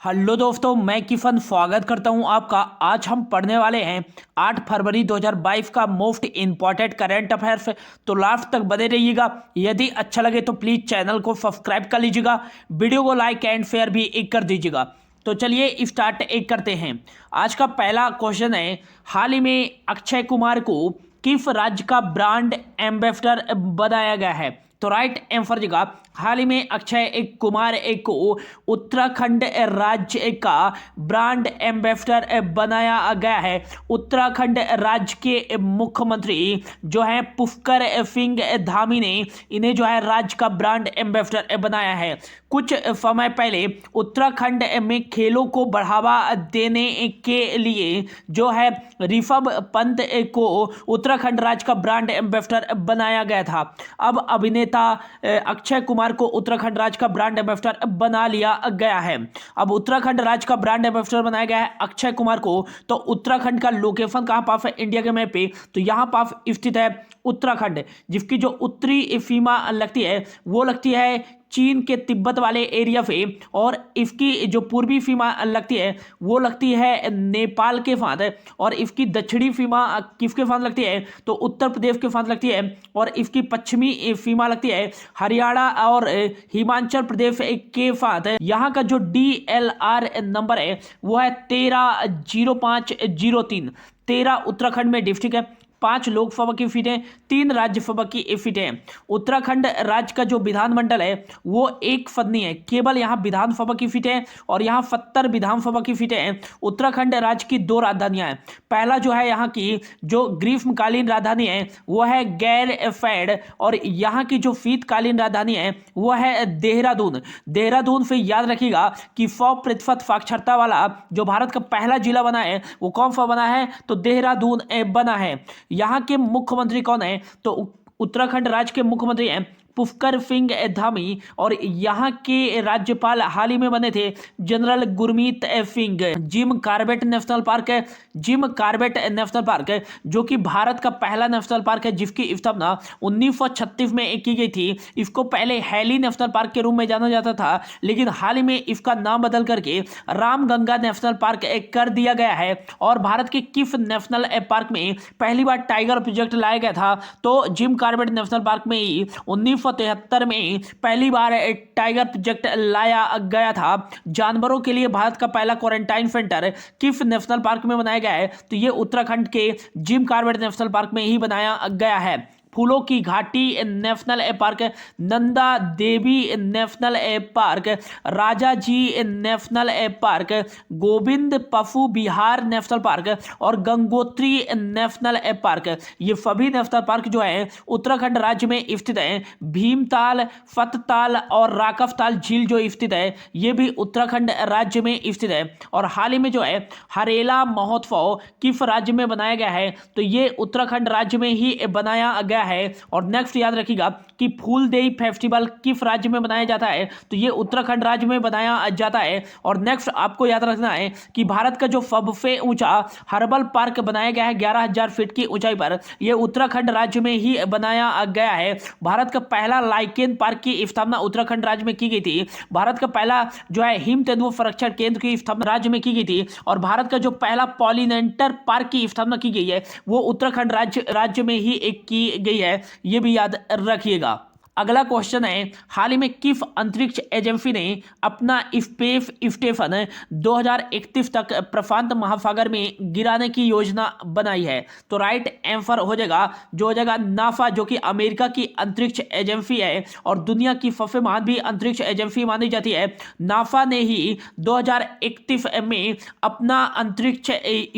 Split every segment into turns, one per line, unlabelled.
Hello दोस्तों, मैं किफन स्वागत करता हूं आपका। आज हम पढ़ने वाले हैं 8 फरवरी 2022 का मोस्ट इंपॉर्टेंट करंट अफेयर्स। तो लास्ट तक बने रहिएगा। यदि अच्छा लगे तो प्लीज़ चैनल को सब्सक्राइब कर लीजिएगा, वीडियो को लाइक एंड शेयर भी एक कर दीजिएगा। तो चलिए स्टार्ट एक करते हैं। आज का पहला क्वेश्चन है, हाल ही में अक्षय कुमार को किस राज्य का ब्रांड एम्बेसडर बनाया गया है? तो राइट आंसर जगह हाल ही में अक्षय कुमार को उत्तराखंड राज्य का ब्रांड एम्बेसडर बनाया गया है। उत्तराखंड राज्य के मुख्यमंत्री जो है पुष्कर सिंह धामी ने इन्हें जो है राज्य का ब्रांड एम्बेसडर बनाया है। कुछ समय पहले उत्तराखंड में खेलों को बढ़ावा देने के लिए जो है ऋषभ पंत को उत्तराखंड राज्य का ब्रांड एम्बेसडर बनाया गया था। अब अभिनेता अक्षय कुमार को उत्तराखंड राज्य का ब्रांड एम्बेसडर बना लिया गया है। अब उत्तराखंड राज्य का ब्रांड एम्बेसडर बनाया गया है अक्षय कुमार को। तो उत्तराखंड का लोकेशन कहाँ पास है इंडिया के मैप पे? तो यहाँ पास स्थित है उत्तराखंड, जिसकी जो उत्तरी सीमा लगती है वो लगती है चीन के तिब्बत वाले एरिया पे, और इसकी जो पूर्वी सीमा लगती है वो लगती है नेपाल के साथ, और इसकी दक्षिणी सीमा किसके साथ लगती है? तो उत्तर प्रदेश के साथ लगती है, और इसकी पश्चिमी सीमा लगती है हरियाणा और हिमाचल प्रदेश के साथ। यहाँ का जो DLR नंबर है वो है 130503। 13 उत्तराखंड में डिस्ट्रिक्ट है, 5 लोकसभा की सीटें, 3 राज्यसभा की सीटें हैं। उत्तराखंड राज्य का जो विधानमंडल है वो एक सदनी है, केवल यहाँ विधानसभा की सीटें हैं और यहाँ 70 विधानसभा की सीटें हैं। उत्तराखंड राज्य की 2 राजधानियां हैं। पहला जो है यहाँ की जो ग्रीष्मकालीन राजधानी है वो है गैरसैंण, और यहाँ की जो शीतकालीन राजधानी है वो है देहरादून। देहरादून से याद रखिएगा कि 100% साक्षरता वाला जो भारत का पहला जिला बना है वो कौन सा बना है? तो देहरादून बना है। यहाँ के मुख्यमंत्री कौन है? तो उत्तराखंड राज्य के मुख्यमंत्री हैं पुष्कर सिंह धामी, और यहाँ के राज्यपाल हाल ही में बने थे general Gurmeet Singh. Jim Corbett national park है, जिम कॉर्बेट नेशनल पार्क है जो कि भारत का पहला नेशनल पार्क है, जिसकी स्थापना 1936 में की गई थी। इसको पहले हैली नेशनल पार्क के रूप में जाना जाता था, लेकिन हाल ही में इसका नाम बदल करके रामगंगा नेशनल पार्क कर दिया गया है। और भारत के किस नेशनल पार्क में पहली बार टाइगर प्रोजेक्ट लाया गया था? तो जिम कॉर्बेट नेशनल पार्क में ही 1973 में पहली बार टाइगर प्रोजेक्ट लाया गया था। जानवरों के लिए भारत का पहला क्वारंटाइन सेंटर किस नेशनल पार्क में बनाया गया है? तो ये उत्तराखंड के जिम कॉर्बेट नेशनल पार्क में ही बनाया गया है। फूलों की घाटी national park, Nanda Devi national park, राजा जी नेशनल पार्क, गोविंद पशु विहार नेशनल पार्क और गंगोत्री नेशनल पार्क, ये सभी नेशनल पार्क जो है उत्तराखंड राज्य में स्थित है। भीमताल, फतताल और राकफताल झील जो स्थित है ये भी उत्तराखंड राज्य में स्थित है। और हाल ही में जो है हरेला महोत्सव किस राज्य में बनाया गया है? तो ये उत्तराखंड राज्य में ही बनाया गया है। और नेक्स्ट याद रखिएगा कि फूलदेई फेस्टिवल किस राज्य में बनाया जाता है? तो ये उत्तराखंड राज्य में बनाया जाता है। और नेक्स्ट आपको याद रखना है कि भारत का जो सबसे ऊंचा हर्बल पार्क बनाया गया है 11,000 फीट की ऊंचाई पर, यह उत्तराखंड राज्य में ही बनाया गया है। भारत का पहला लाइकेन पार्क की स्थापना उत्तराखंड राज्य में की गई थी। भारत का पहला जो है हिम तेंदुआ संरक्षण केंद्र की स्थापना राज्य में की गई थी। और भारत का जो पहला पॉलिनेटर पार्क की स्थापना की गई है वो उत्तराखंड राज्य में ही की गई है, ये भी याद रखिएगा। अगला क्वेश्चन है, हाल ही में किस अंतरिक्ष एजेंसी ने अपना स्पेस स्टेशन 2031 तक प्रशांत महासागर में गिराने की योजना बनाई है? तो राइट आंसर हो जाएगा नासा, जो कि अमेरिका की अंतरिक्ष एजेंसी है और दुनिया की सबसे महान अंतरिक्ष एजेंसी मानी जाती है। नासा ने ही 2031 में अपना अंतरिक्ष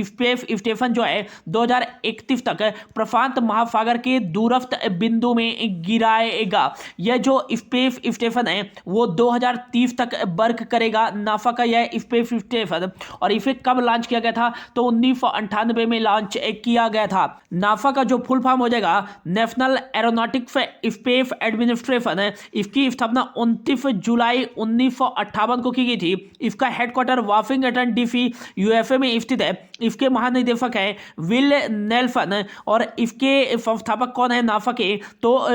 स्पेस स्टेशन जो है 2031 तक प्रशांत महासागर के दूरस्थ बिंदु में गिराएगा। यह जो स्पेस स्टेशन है वो 2030 तक वर्क करेगा, नासा का यह स्पेस स्टेशन। और इसे कब लॉन्च किया गया था? तो 1998 में लॉन्च किया गया था। नासा का जो फुल फॉर्म हो जाएगा नेशनल एरोनॉटिक्स स्पेस एडमिनिस्ट्रेशन है। इसकी स्थापना 29 जुलाई 1958 को की गई थी। इसका हेडक्वार्टर वाशिंगटन DC USA में स्थित है। इसके महानिदेशक है विल नेल्सन, और इसके संस्थापक कौन है नासा के? तो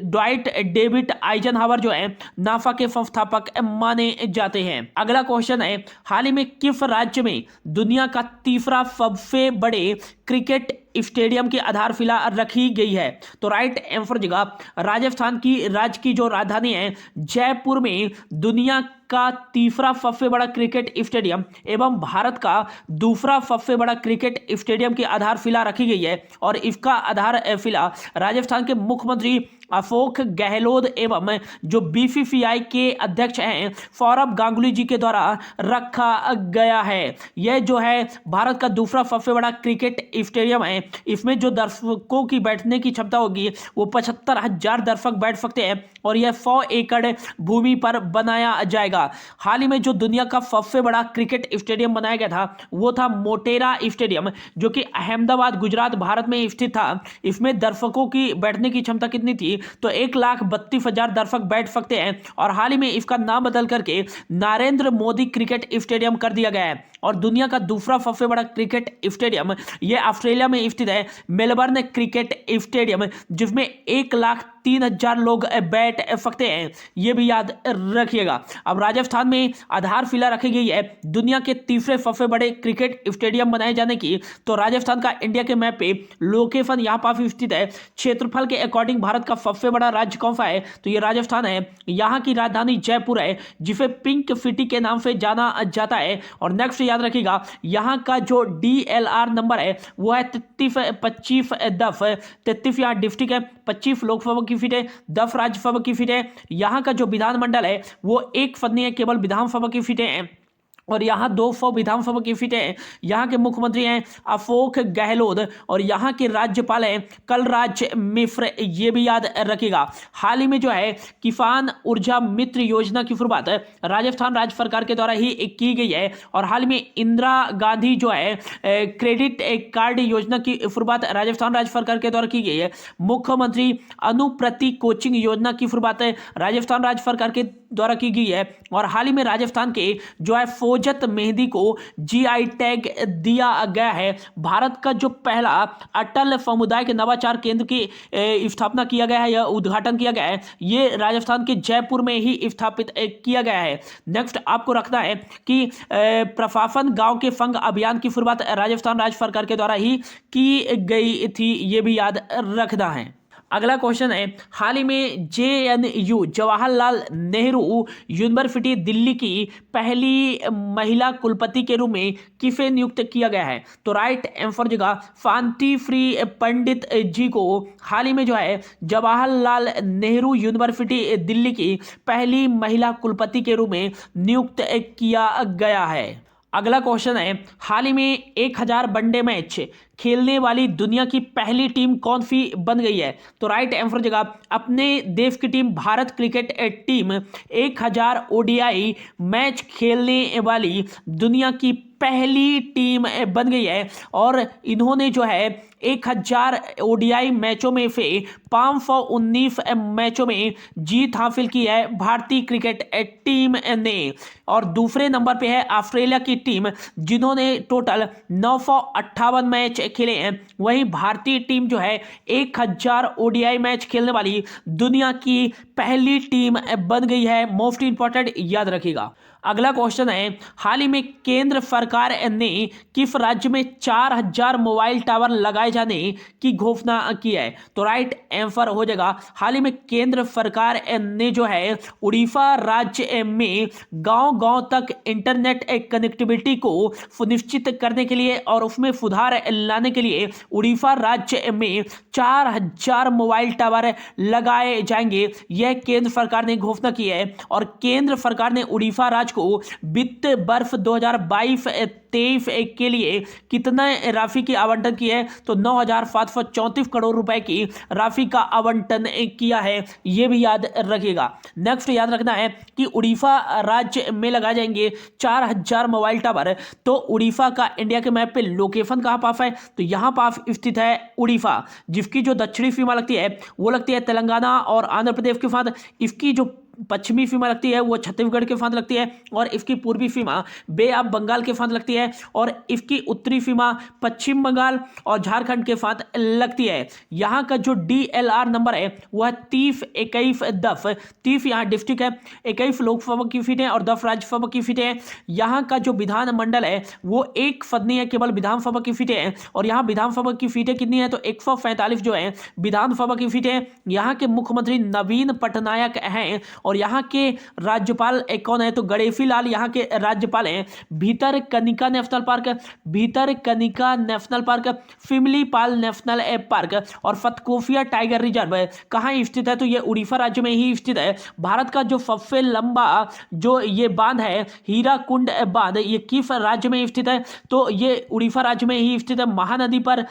ड्वाइट डेविड आइजनहावर जो है नाफा के संस्थापक माने जाते हैं। अगला क्वेश्चन है, हाल ही में किस राज्य में दुनिया का तीसरा सबसे बड़े क्रिकेट स्टेडियम की आधारशिला रखी गई है? तो राइट आंसर जगह राजस्थान की राज्य की जो राजधानी है जयपुर में दुनिया का तीसरा सबसे बड़ा क्रिकेट स्टेडियम एवं भारत का दूसरा सबसे बड़ा क्रिकेट स्टेडियम की आधारशिला रखी गई है और इसका आधारशिला राजस्थान के मुख्यमंत्री अशोक गहलोत एवं जो बीसीसीआई के अध्यक्ष हैं सौरभ गांगुली जी के द्वारा रखा गया है। यह जो है भारत का दूसरा सबसे बड़ा क्रिकेट स्टेडियम है। इसमें जो दर्शकों की बैठने की क्षमता होगी वो 75,000 दर्शक बैठ सकते हैं और यह 100 एकड़ भूमि पर बनाया जाएगा। हाल ही में जो दुनिया का सबसे बड़ा क्रिकेट स्टेडियम बनाया गया था वो था मोटेरा स्टेडियम, जो कि अहमदाबाद गुजरात भारत में स्थित था। इसमें दर्शकों की बैठने की क्षमता कितनी थी? तो 1,32,000 दर्शक बैठ सकते हैं और हाल ही में इसका नाम बदल करके नरेंद्र मोदी क्रिकेट स्टेडियम कर दिया गया है। और दुनिया का दूसरा सबसे बड़ा क्रिकेट स्टेडियम यह ऑस्ट्रेलिया में स्थित है, मेलबर्न क्रिकेट स्टेडियम, जिसमें 1,03,000 लोग बैठ सकते हैं। यह भी याद रखिएगा। अब राजस्थान में आधारशिला रखी गई है दुनिया के तीसरे सबसे बड़े क्रिकेट स्टेडियम बनाए जाने की। तो राजस्थान का इंडिया के मैप पे लोकेशन यहाँ पर स्थित है। क्षेत्रफल के अकॉर्डिंग भारत का सबसे बड़ा राज्य कौन सा है? तो ये राजस्थान है। यहाँ की राजधानी जयपुर है, जिसे पिंक सिटी के नाम से जाना जाता है। और नेक्स्ट याद रखिएगा, यहाँ का जो DLR नंबर है वो है 33-25-10। 33 यहाँ डिस्ट्रिक्ट है, 25 लोकसभा की सीट है, 10 राज्यसभा की सीट है। यहाँ का जो विधानमंडल है वो एक सदनीय है, केवल विधानसभा की सीटें हैं और यहाँ 200 विधानसभा की सीटें हैं। यहाँ के मुख्यमंत्री हैं अशोक गहलोत और यहाँ के राज्यपाल हैं कलराज मिश्र। ये भी याद रखिएगा। हाल ही में जो है किसान ऊर्जा मित्र योजना की शुरुआत राजस्थान राज्य सरकार के द्वारा ही की गई है और हाल में इंदिरा गांधी जो है क्रेडिट कार्ड योजना की शुरुआत राजस्थान राज्य सरकार के द्वारा की गई है। मुख्यमंत्री अनुप्रति कोचिंग योजना की शुरुआत राजस्थान राज्य सरकार के द्वारा की गई है और हाल ही में राजस्थान के जो है फोजत मेहंदी को GI टैग दिया गया है। भारत का जो पहला अटल सामुदायिक नवाचार केंद्र की स्थापना किया गया है या उद्घाटन किया गया है, ये राजस्थान के जयपुर में ही स्थापित किया गया है। नेक्स्ट आपको रखना है कि प्रशासन गांव के संग अभियान की शुरुआत राजस्थान राज्य सरकार के द्वारा ही की गई थी। ये भी याद रखना है। अगला क्वेश्चन है, हाल ही में JNU जवाहरलाल नेहरू यूनिवर्सिटी दिल्ली की पहली महिला कुलपति के रूप में किसे नियुक्त किया गया है? तो राइट आंसर जगह शांति श्री पंडित जी को हाल ही में जो है जवाहरलाल नेहरू यूनिवर्सिटी दिल्ली की पहली महिला कुलपति के रूप में नियुक्त किया गया है। अगला क्वेश्चन है, हाल ही में 1000 वनडे मैच खेलने वाली दुनिया की पहली टीम कौन सी बन गई है? तो राइट आंसर जगह अपने देश की team Bharat cricket team 1000 ODI match खेलने वाली दुनिया की पहली टीम बन गई है और इन्होंने जो है 1000 ODI मैचों में से 519 मैचों में जीत हासिल की है भारतीय क्रिकेट टीम ने। और दूसरे नंबर पे है ऑस्ट्रेलिया की टीम, जिन्होंने टोटल 958 मैच खेले हैं। वहीं भारतीय टीम जो है 1000 ODI मैच खेलने वाली दुनिया की पहली टीम बन गई है। मोस्ट इंपॉर्टेंट याद रखिएगा। अगला क्वेश्चन है, हाल ही में केंद्र सरकार ने किस राज्य में 4000 मोबाइल टावर लगाए जाने की घोषणा की है? तो राइट आंसर हो जाएगा, हाल ही में केंद्र सरकार ने जो है उड़ीसा राज्य में गांव-गांव तक इंटरनेट कनेक्टिविटी को सुनिश्चित करने के लिए और उसमें सुधार लाने के लिए उड़ीसा राज्य में 4000 मोबाइल टावर लगाए जाएंगे। यह केंद्र सरकार ने घोषणा की है और केंद्र सरकार ने उड़ीसा राज्य को वित्त वर्ष 2022-23 के लिए कितना राशि की आवंटन की है? तो 9,734 करोड़ रुपए की राशि का आवंटन किया है। यह भी याद रखिएगा। नेक्स्ट याद रखना है कि उड़ीसा राज्य में लगाए जाएंगे 4000 मोबाइल टावर। तो उड़ीसा का इंडिया के मैप पे लोकेशन कहां पास है? तो यहां पास स्थित है उड़ीसा, जिसकी जो दक्षिणी सीमा लगती है वो लगती है तेलंगाना और आंध्र प्रदेश के साथ। इसकी जो पश्चिमी सीमा लगती है वो छत्तीसगढ़ के साथ लगती है, और इसकी पूर्वी सीमा बे ऑफ बंगाल के साथ लगती है, और इसकी उत्तरी सीमा पश्चिम बंगाल और झारखंड के साथ लगती है। यहाँ का जो DLR नंबर है वह 30 21 10, 30 यहाँ डिस्ट्रिक्ट है, 21 लोकसभा की सीटें हैं और 10 राज्यसभा की सीटें हैं। यहाँ का जो विधानमंडल है वो एक सदनीय है, केवल विधानसभा की सीटें हैं, और यहाँ विधानसभा की सीटें कितनी है तो 145 जो है विधानसभा की सीटें हैं। यहाँ के मुख्यमंत्री नवीन पटनायक हैं, और यहाँ के राज्यपाल कौन है तो गणेशी लाल यहाँ के राज्यपाल हैं। Bhitarkanika national park, Bhitarkanika national park, Similipal national park और सतकोफिया टाइगर रिजर्व कहाँ स्थित है तो ये उड़ीसा राज्य में ही स्थित है। भारत का जो सबसे लंबा जो ये बांध है हीराकुंड बांध, ये किस राज्य में स्थित है तो ये उड़ीसा राज्य में ही स्थित है। महानदी पर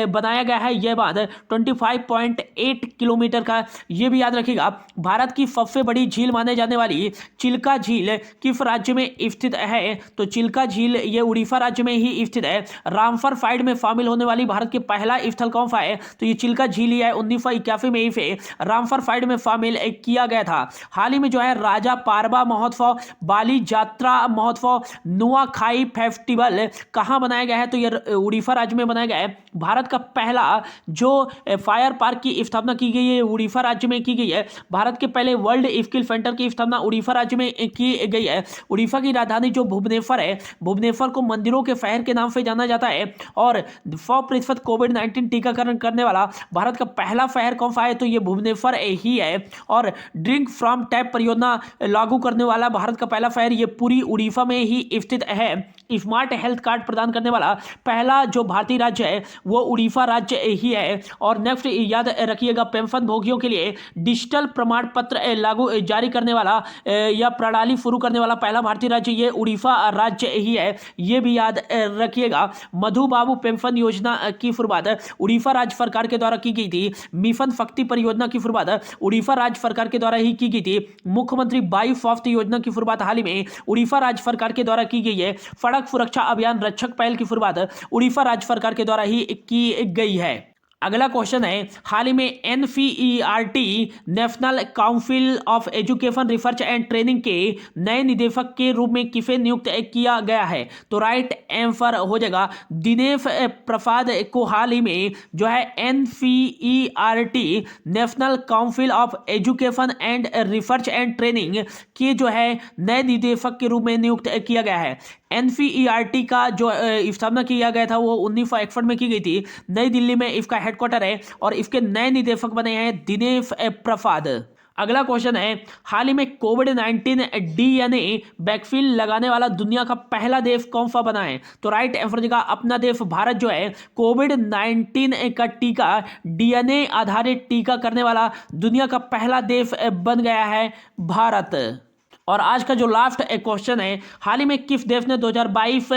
बनाया गया है यह बांध 25.8 किलोमीटर का, ये भी याद रखिएगा। भारत की सबसे बड़ी झील माने जाने वाली चिल्का झील किस राज्य में स्थित है तो चिल्का झील ये उड़ीसा राज्य में ही स्थित है। रामसर साइट में शामिल होने वाली भारत के पहला स्थल कौन सा है तो ये चिल्का झील ही है। 1981 में इसे रामसर साइट में शामिल किया गया था। हाल ही में जो है राजा पारबा महोत्सव, बाली यात्रा महोत्सव, नुआखाई फेस्टिवल कहाँ बनाया गया है तो ये उड़ीसा राज्य में बनाया गया है। भारत का पहला जो फायर पार्क की स्थापना की गई है उड़ीसा राज्य में की गई है। भारत के पहले वर्ल्ड स्किल सेंटर की स्थापना उड़ीसा राज्य में की गई है। उड़ीसा की राजधानी जो भुवनेश्वर है, भुवनेश्वर को मंदिरों के शहर के नाम से जाना जाता है, और 100% कोविड-19 टीकाकरण करने वाला भारत का पहला शहर कौन सा है तो ये भुवनेश्वर ही है। और ड्रिंक फ्रॉम टैप परियोजना लागू करने वाला भारत का पहला शहर ये पूरी उड़ीसा में ही स्थित है। स्मार्ट हेल्थ कार्ड प्रदान करने वाला पहला जो भारतीय राज्य है वो उड़ीसा राज्य ही है। और नेक्स्ट याद रखिएगा, पेंशन भोगियों के लिए डिजिटल प्रमाण पत्र लागू जारी करने वाला या प्रणाली शुरू करने वाला पहला भारतीय राज्य ये उड़ीसा राज्य ही है, ये भी याद रखिएगा। मधु बाबू पेंशन योजना की शुरुआत उड़ीसा राज्य सरकार के द्वारा की गई थी। मिशन शक्ति परियोजना की शुरुआत उड़ीसा राज्य सरकार के द्वारा ही की गई थी। मुख्यमंत्री बाई स्वास्थ्य योजना की शुरुआत हाल ही में उड़ीसा राज्य सरकार के द्वारा की गई है। सड़क सुरक्षा अभियान रक्षक पहल की शुरुआत उड़ीसा राज्य सरकार के द्वारा ही की गई है। अगला क्वेश्चन है, हाल ही में NCERT national council of education research and training के नए निदेशक के रूप में किसे नियुक्त किया गया है तो राइट आंसर हो जाएगा दिनेश प्रसाद को हाल ही में जो है NCERT national council of education and research and training के जो है नए निदेशक के रूप में नियुक्त किया गया है। NCERT का जो स्थापना किया गया था वो 1961 में की गई थी। नई दिल्ली में इसका हेडक्वार्टर है और इसके नए निदेशक बने हैं दिनेश प्रसाद। अगला क्वेश्चन है, हाल ही में कोविड-19 DNA वैक्सीन लगाने वाला दुनिया का पहला देश कौन सा बना है तो राइट आंसर देगा अपना देश भारत जो है कोविड-19 का टीका DNA आधारित टीका करने वाला दुनिया का पहला देश बन गया है भारत। और आज का जो लास्ट क्वेश्चन है, हाल ही में किस देश ने 2022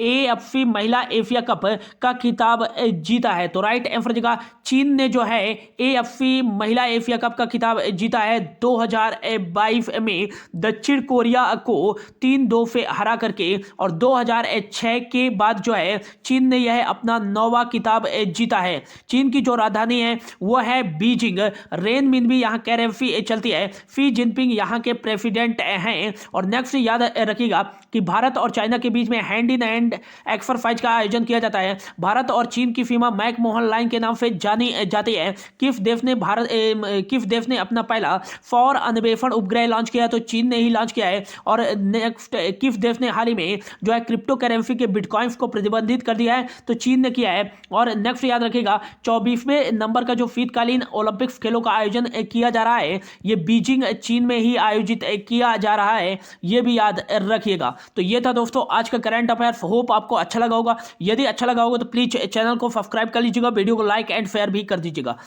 AFC महिला एशिया कप का खिताब जीता है तो राइट आंसर देगा चीन ने जो है AFC महिला एशिया कप का खिताब जीता है 2022 में दक्षिण कोरिया को 3-2 से हरा करके। और 2006 के बाद जो है चीन ने यह अपना 9वां खिताब जीता है। चीन की जो राजधानी है वो है बीजिंग। रेन मिन भी यहाँ करेंसी चलती है। शी जिनपिंग यहाँ के प्रेसिडेंट हैं। और नेक्स्ट याद रखिएगा कि भारत और चाइना के बीच में हैंड इन हैंड एक्सरसाइज का आयोजन किया जाता है। भारत और चीन की सीमा मैकमोहन लाइन के नाम से जानी जाती है। किस देश ने अपना पहला सौर अन्वेषण उपग्रह लॉन्च किया तो चीन ने ही लॉन्च किया है। और नेक्स्ट किस देश ने हाल ही में जो है क्रिप्टो करेंसी के बिटकॉइंस को प्रतिबंधित कर दिया है तो चीन ने किया है। और नेक्स्ट याद रखिएगा 24वें नंबर का जो शीतकालीन ओलंपिक्स खेलों का आयोजन किया जा रहा है ये बीजिंग चीन में ही आयोजित किया जा रहा है, ये भी याद रखिएगा। तो ये था दोस्तों आज का करंट अफेयर्स। होप आपको अच्छा लगा होगा। यदि अच्छा लगा होगा तो प्लीज चैनल को सब्सक्राइब कर लीजिएगा, वीडियो को लाइक एंड शेयर भी कर दीजिएगा।